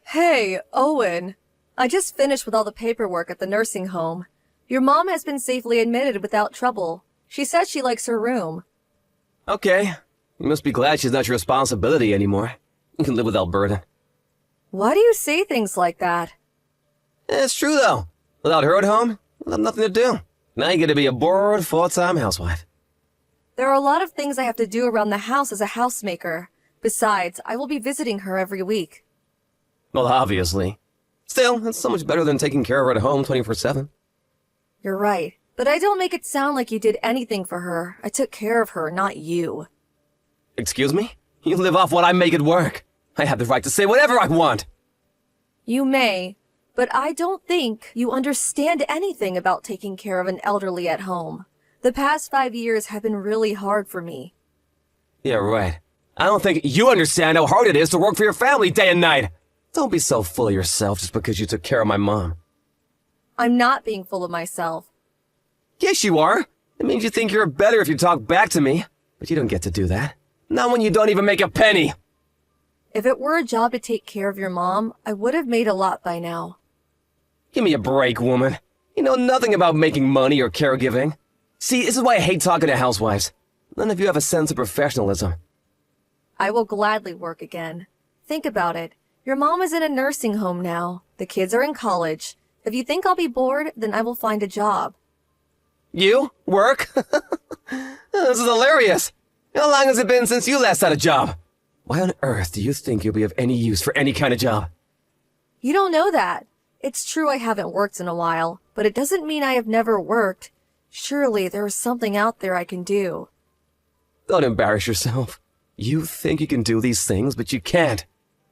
Hey, Owen. I just finished with all the paperwork at the nursing home. Your mom has been safely admitted without trouble. She said she likes her room. Okay. You must be glad she's not your responsibility anymore. You can live without burden. Why do you say things like that? It's true, though. Without her at home, you'll have nothing to do. Now you get to be a bored, full-time housewife. There are a lot of things I have to do around the house as a housemaker. Besides, I will be visiting her every week. Well, obviously. Still, it's so much better than taking care of her at home 24/7. You're right, but I don't make it sound like you did anything for her. I took care of her, not you. Excuse me? You live off what I make it work. I have the right to say whatever I want. You may, but I don't think you understand anything about taking care of an elderly at home. The past 5 years have been really hard for me. Yeah, right. I don't think you understand how hard it is to work for your family day and night. Don't be so full of yourself just because you took care of my mom. I'm not being full of myself. Yes, you are. It means you think you're better if you talk back to me. But you don't get to do that. Not when you don't even make a penny. If it were a job to take care of your mom, I would have made a lot by now. Give me a break, woman. You know nothing about making money or caregiving. See, this is why I hate talking to housewives. None of you have a sense of professionalism. I will gladly work again. Think about it. Your mom is in a nursing home now. The kids are in college. If you think I'll be bored, then I will find a job. You? Work? This is hilarious. How long has it been since you last had a job? Why on earth do you think you'll be of any use for any kind of job? You don't know that. It's true I haven't worked in a while, but it doesn't mean I have never worked. Surely there is something out there I can do. Don't embarrass yourself. You think you can do these things, but you can't.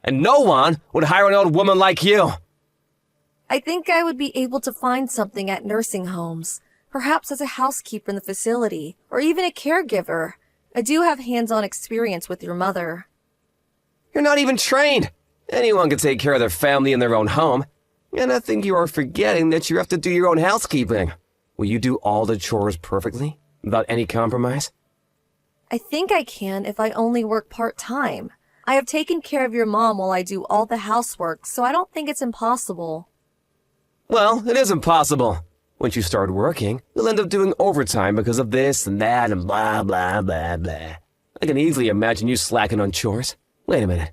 And no one would hire an old woman like you. I think I would be able to find something at nursing homes, perhaps as a housekeeper in the facility, or even a caregiver. I do have hands-on experience with your mother. You're not even trained. Anyone can take care of their family in their own home. And I think you are forgetting that you have to do your own housekeeping. Will you do all the chores perfectly, without any compromise? I think I can if I only work part-time. I have taken care of your mom while I do all the housework, so I don't think it's impossible. Well, it is impossible. Once you start working, you'll end up doing overtime because of this and that and blah, blah, blah, blah. I can easily imagine you slacking on chores. Wait a minute.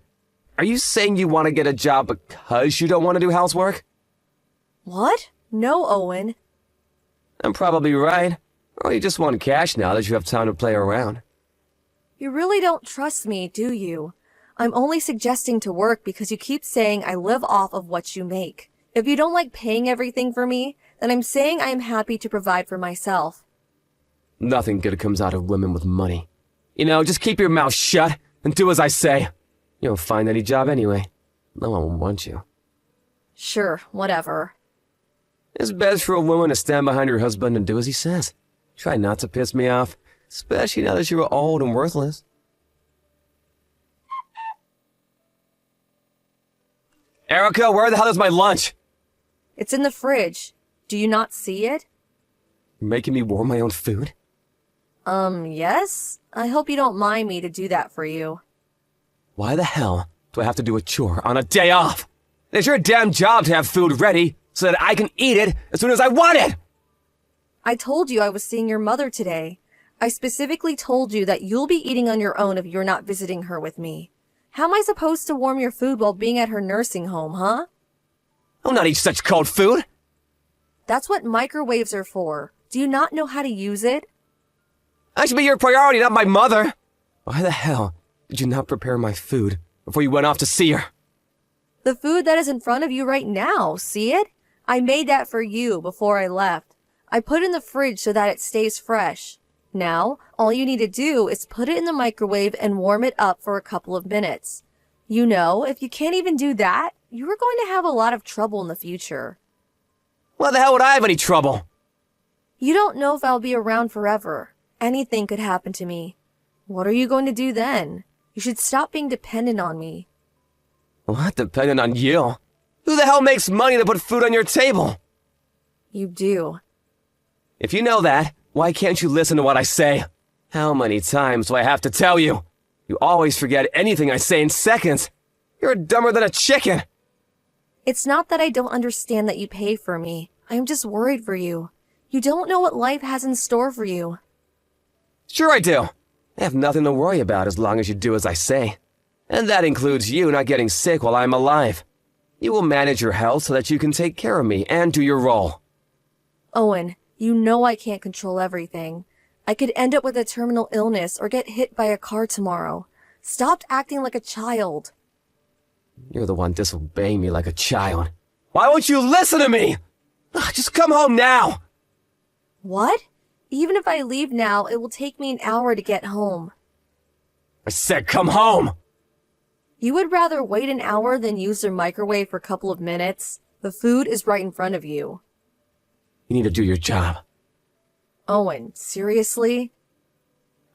Are you saying you want to get a job because you don't want to do housework? What? No, Owen. I'm probably right. Or you just want cash now that you have time to play around. You really don't trust me, do you? I'm only suggesting to work because you keep saying I live off of what you make. If you don't like paying everything for me, then I'm saying I am happy to provide for myself. Nothing good comes out of women with money. You know, just keep your mouth shut and do as I say. You won't find any job anyway. No one will want you. Sure, whatever. It's best for a woman to stand behind her husband and do as he says. Try not to piss me off, especially now that you're old and worthless. Erica, where the hell is my lunch? It's in the fridge. Do you not see it? You're making me warm my own food? Yes? I hope you don't mind me to do that for you. Why the hell do I have to do a chore on a day off? It's your damn job to have food ready so that I can eat it as soon as I want it! I told you I was seeing your mother today. I specifically told you that you'll be eating on your own if you're not visiting her with me. How am I supposed to warm your food while being at her nursing home, huh? I'll not eat such cold food! That's what microwaves are for. Do you not know how to use it? I should be your priority, not my mother! Why the hell did you not prepare my food before you went off to see her? The food that is in front of you right now, see it? I made that for you before I left. I put it in the fridge so that it stays fresh. Now, all you need to do is put it in the microwave and warm it up for a couple of minutes. You know, if you can't even do that, you are going to have a lot of trouble in the future. Why the hell would I have any trouble? You don't know if I'll be around forever. Anything could happen to me. What are you going to do then? You should stop being dependent on me. What, dependent on you? Who the hell makes money to put food on your table? You do. If you know that, why can't you listen to what I say? How many times do I have to tell you? You always forget anything I say in seconds. You're dumber than a chicken. It's not that I don't understand that you pay for me. I am just worried for you. You don't know what life has in store for you. Sure I do. I have nothing to worry about as long as you do as I say. And that includes you not getting sick while I'm alive. You will manage your health so that you can take care of me and do your role. Owen, you know I can't control everything. I could end up with a terminal illness or get hit by a car tomorrow. Stop acting like a child. You're the one disobeying me like a child. Why won't you listen to me? Just come home now. What? Even if I leave now, it will take me an hour to get home. I said come home. You would rather wait an hour than use your microwave for a couple of minutes? The food is right in front of you. You need to do your job. Owen, seriously?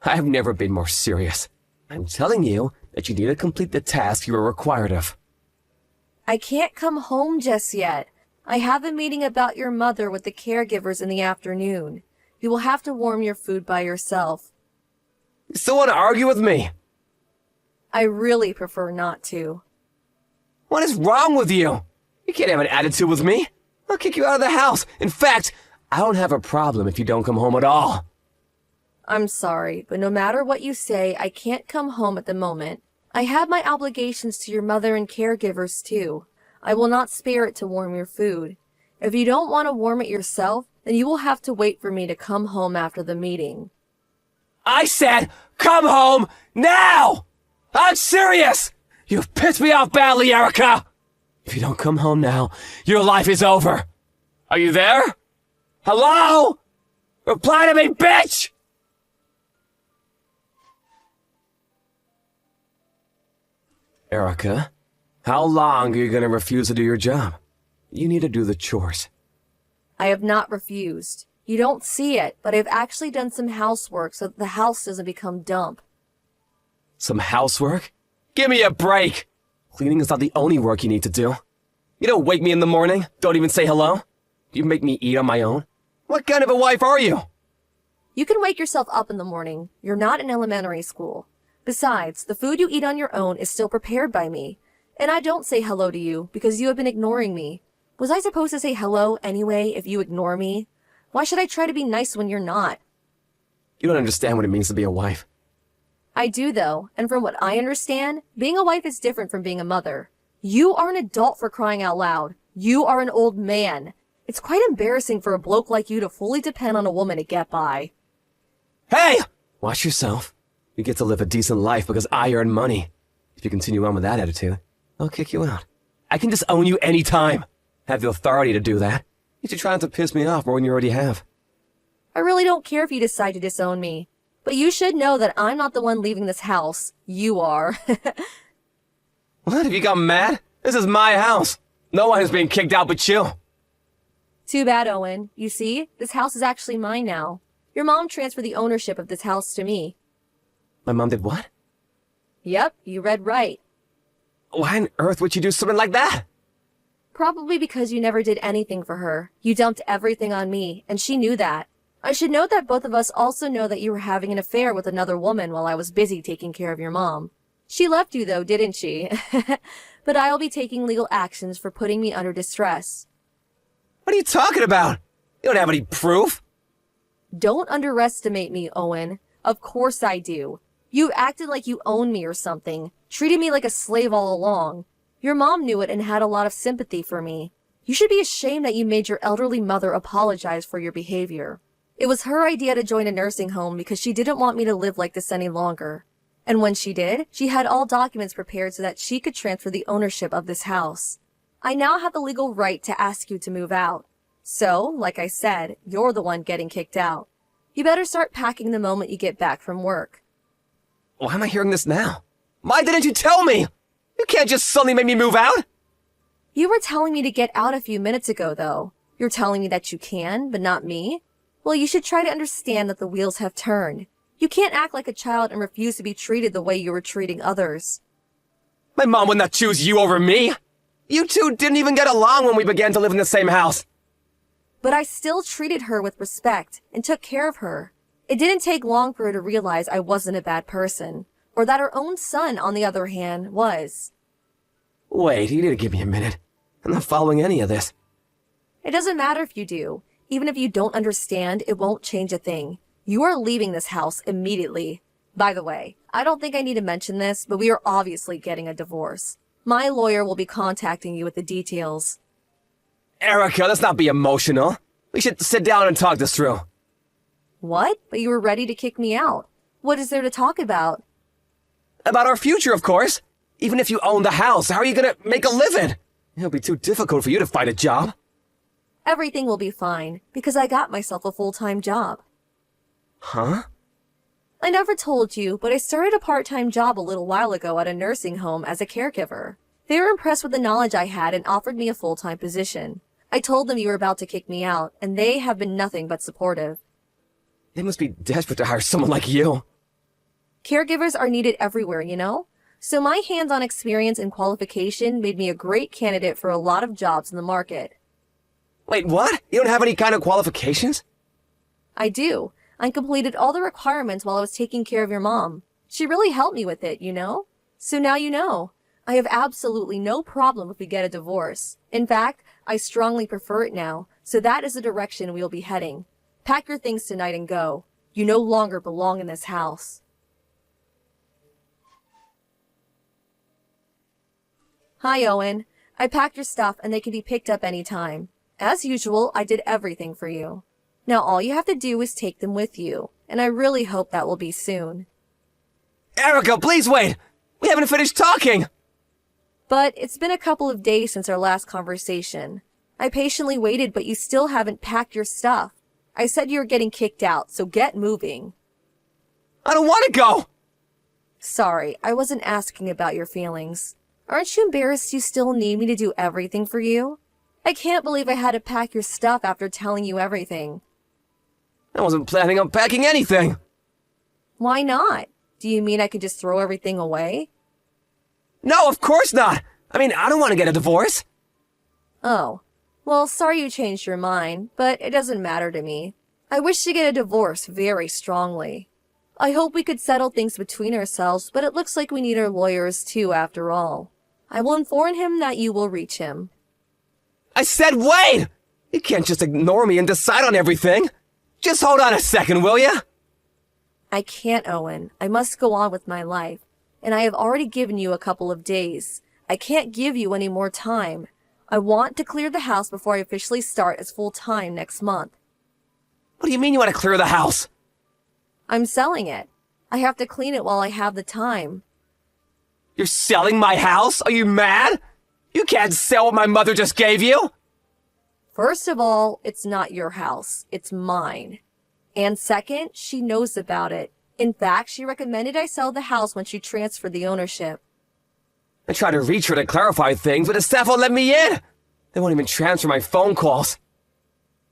I have never been more serious. I'm telling you that you need to complete the task you are required of. I can't come home just yet. I have a meeting about your mother with the caregivers in the afternoon. You will have to warm your food by yourself. You still want to argue with me? I really prefer not to. What is wrong with you? You can't have an attitude with me. I'll kick you out of the house. In fact, I don't have a problem if you don't come home at all. I'm sorry, but no matter what you say, I can't come home at the moment. I have my obligations to your mother and caregivers too. I will not spare it to warm your food. If you don't want to warm it yourself, then you will have to wait for me to come home after the meeting. I said, come home now! I'm serious! You've pissed me off badly, Erica! If you don't come home now, your life is over. Are you there? Hello? Reply to me, bitch! Erica, how long are you going to refuse to do your job? You need to do the chores. I have not refused. You don't see it, but I've actually done some housework so that the house doesn't become dump. Some housework? Give me a break! Cleaning is not the only work you need to do. You don't wake me in the morning, don't even say hello. You make me eat on my own. What kind of a wife are you? You can wake yourself up in the morning. You're not in elementary school. Besides, the food you eat on your own is still prepared by me. And I don't say hello to you because you have been ignoring me. Was I supposed to say hello anyway if you ignore me? Why should I try to be nice when you're not? You don't understand what it means to be a wife. I do though, and from what I understand, being a wife is different from being a mother. You are an adult for crying out loud. You are an old man. It's quite embarrassing for a bloke like you to fully depend on a woman to get by. Hey! Watch yourself. You get to live a decent life because I earn money. If you continue on with that attitude, I'll kick you out. I can disown you anytime. Have the authority to do that. You should try not to piss me off more than you already have. I really don't care if you decide to disown me. But you should know that I'm not the one leaving this house. You are. What? Have you got mad? This is my house. No one is being kicked out but you. Too bad, Owen. You see, this house is actually mine now. Your mom transferred the ownership of this house to me. My mom did what? Yep, you read right. Why on earth would you do something like that? Probably because you never did anything for her. You dumped everything on me, and she knew that. I should note that both of us also know that you were having an affair with another woman while I was busy taking care of your mom. She left you though, didn't she? But I'll be taking legal actions for putting me under distress. What are you talking about? You don't have any proof. Don't underestimate me, Owen. Of course I do. You acted like you owned me or something, treated me like a slave all along. Your mom knew it and had a lot of sympathy for me. You should be ashamed that you made your elderly mother apologize for your behavior. It was her idea to join a nursing home because she didn't want me to live like this any longer. And when she did, she had all documents prepared so that she could transfer the ownership of this house. I now have the legal right to ask you to move out. So, like I said, you're the one getting kicked out. You better start packing the moment you get back from work. Why am I hearing this now? Why didn't you tell me? You can't just suddenly make me move out. You were telling me to get out a few minutes ago, though. You're telling me that you can, but not me? Well, you should try to understand that the wheels have turned. You can't act like a child and refuse to be treated the way you were treating others. My mom would not choose you over me. You two didn't even get along when we began to live in the same house. But I still treated her with respect and took care of her. It didn't take long for her to realize I wasn't a bad person, or that her own son, on the other hand, was. Wait, you need to give me a minute. I'm not following any of this. It doesn't matter if you do. Even if you don't understand, it won't change a thing. You are leaving this house immediately. By the way, I don't think I need to mention this, but we are obviously getting a divorce. My lawyer will be contacting you with the details. Erica, let's not be emotional. We should sit down and talk this through. What? But you were ready to kick me out. What is there to talk about? About our future, of course. Even if you own the house, how are you gonna make a living? It'll be too difficult for you to find a job. Everything will be fine, because I got myself a full-time job. Huh? I never told you, but I started a part-time job a little while ago at a nursing home as a caregiver. They were impressed with the knowledge I had and offered me a full-time position. I told them you were about to kick me out, and they have been nothing but supportive. They must be desperate to hire someone like you. Caregivers are needed everywhere, you know? So my hands-on experience and qualification made me a great candidate for a lot of jobs in the market. Wait, what? You don't have any kind of qualifications? I do. I completed all the requirements while I was taking care of your mom. She really helped me with it, you know? So now you know. I have absolutely no problem if we get a divorce. In fact, I strongly prefer it now, so that is the direction we will be heading. Pack your things tonight and go. You no longer belong in this house. Hi, Owen. I packed your stuff and they can be picked up anytime. As usual, I did everything for you. Now all you have to do is take them with you, and I really hope that will be soon. Erica, please wait! We haven't finished talking! But it's been a couple of days since our last conversation. I patiently waited, but you still haven't packed your stuff. I said you were getting kicked out, so get moving. I don't want to go! Sorry, I wasn't asking about your feelings. Aren't you embarrassed you still need me to do everything for you? I can't believe I had to pack your stuff after telling you everything. I wasn't planning on packing anything. Why not? Do you mean I could just throw everything away? No, of course not! I mean, I don't want to get a divorce. Oh. Well, sorry you changed your mind, but it doesn't matter to me. I wish to get a divorce very strongly. I hope we could settle things between ourselves, but it looks like we need our lawyers too, after all. I will inform him that you will reach him. I said wait! You can't just ignore me and decide on everything. Just hold on a second, will ya? I can't, Owen. I must go on with my life. And I have already given you a couple of days. I can't give you any more time. I want to clear the house before I officially start as full-time next month. What do you mean you want to clear the house? I'm selling it. I have to clean it while I have the time. You're selling my house? Are you mad? You can't sell what my mother just gave you! First of all, it's not your house. It's mine. And second, she knows about it. In fact, she recommended I sell the house when she transferred the ownership. I tried to reach her to clarify things, but the staff won't let me in. They won't even transfer my phone calls.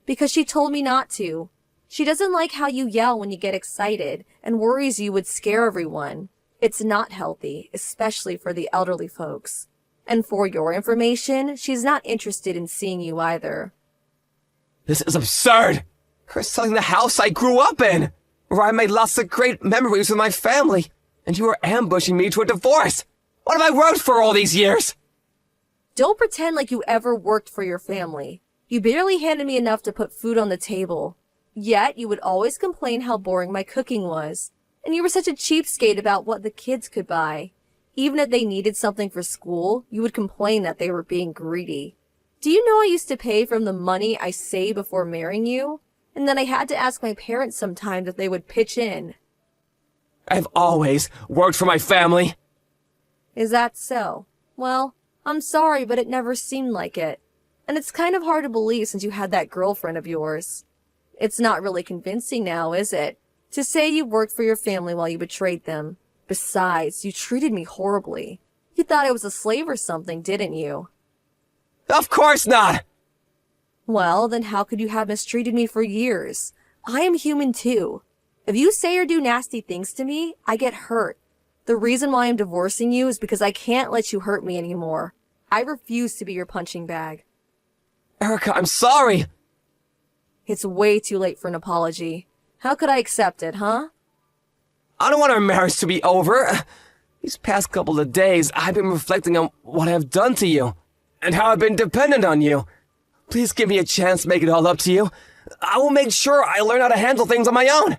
Because she told me not to. She doesn't like how you yell when you get excited and worries you would scare everyone. It's not healthy, especially for the elderly folks. And for your information, she's not interested in seeing you either. This is absurd! You're selling the house I grew up in, where I made lots of great memories with my family, and you are ambushing me to a divorce! What have I worked for all these years? Don't pretend like you ever worked for your family. You barely handed me enough to put food on the table. Yet you would always complain how boring my cooking was. And you were such a cheapskate about what the kids could buy. Even if they needed something for school, you would complain that they were being greedy. Do you know I used to pay from the money I saved before marrying you? And then I had to ask my parents sometimes if they would pitch in. I've always worked for my family. Is that so? Well, I'm sorry, but it never seemed like it. And it's kind of hard to believe since you had that girlfriend of yours. It's not really convincing now, is it? To say you worked for your family while you betrayed them. Besides, you treated me horribly. You thought I was a slave or something, didn't you? Of course not! Well, then how could you have mistreated me for years? I am human too. If you say or do nasty things to me, I get hurt. The reason why I'm divorcing you is because I can't let you hurt me anymore. I refuse to be your punching bag. Erica, I'm sorry! It's way too late for an apology. How could I accept it, huh? I don't want our marriage to be over. These past couple of days, I've been reflecting on what I've done to you. and how I've been dependent on you. Please give me a chance to make it all up to you. I will make sure I learn how to handle things on my own.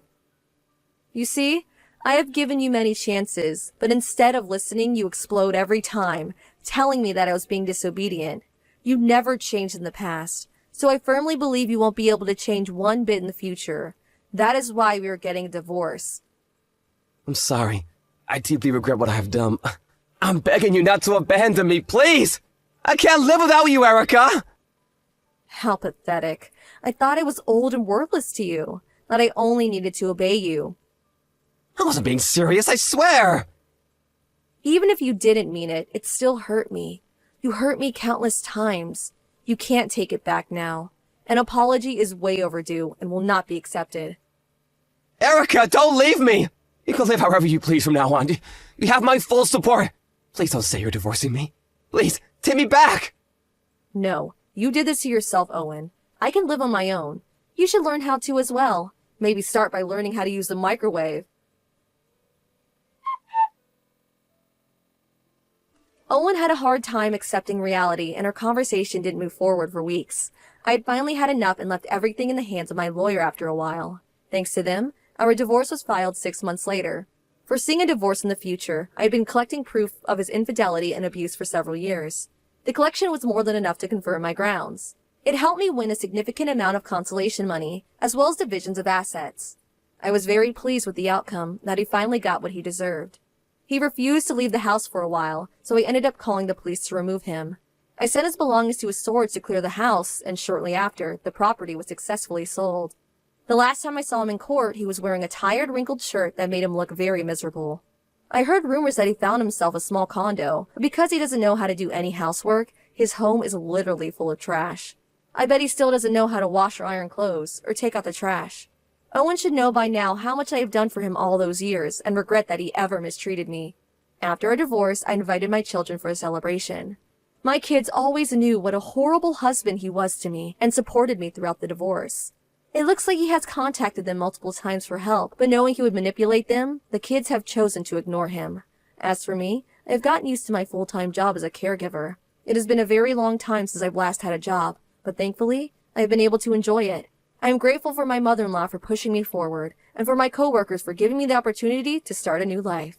You see, I have given you many chances, but instead of listening, you explode every time, telling me that I was being disobedient. You never changed in the past, so I firmly believe you won't be able to change one bit in the future. That is why we are getting a divorce. I'm sorry. I deeply regret what I have done. I'm begging you not to abandon me, please! I can't live without you, Erica! How pathetic. I thought I was old and worthless to you, that I only needed to obey you. I wasn't being serious, I swear! Even if you didn't mean it, it still hurt me. You hurt me countless times. You can't take it back now. An apology is way overdue and will not be accepted. Erica, don't leave me! You can live however you please from now on. You have my full support. Please don't say you're divorcing me. Please, take me back! No, you did this to yourself, Owen. I can live on my own. You should learn how to as well. Maybe start by learning how to use the microwave. Owen had a hard time accepting reality, and our conversation didn't move forward for weeks. I had finally had enough and left everything in the hands of my lawyer after a while. Thanks to them, our divorce was filed 6 months later. Foreseeing a divorce in the future, I had been collecting proof of his infidelity and abuse for several years. The collection was more than enough to confirm my grounds. It helped me win a significant amount of consolation money, as well as divisions of assets. I was very pleased with the outcome, that he finally got what he deserved. He refused to leave the house for a while, so I ended up calling the police to remove him. I sent his belongings to his storage to clear the house, and shortly after, the property was successfully sold. The last time I saw him in court, he was wearing a tired, wrinkled shirt that made him look very miserable. I heard rumors that he found himself a small condo, but because he doesn't know how to do any housework, his home is literally full of trash. I bet he still doesn't know how to wash or iron clothes, or take out the trash. Owen should know by now how much I have done for him all those years, and regret that he ever mistreated me. After our divorce, I invited my children for a celebration. My kids always knew what a horrible husband he was to me, and supported me throughout the divorce. It looks like he has contacted them multiple times for help, but knowing he would manipulate them, the kids have chosen to ignore him. As for me, I have gotten used to my full-time job as a caregiver. It has been a very long time since I've last had a job, but thankfully, I have been able to enjoy it. I am grateful for my mother-in-law for pushing me forward, and for my coworkers for giving me the opportunity to start a new life.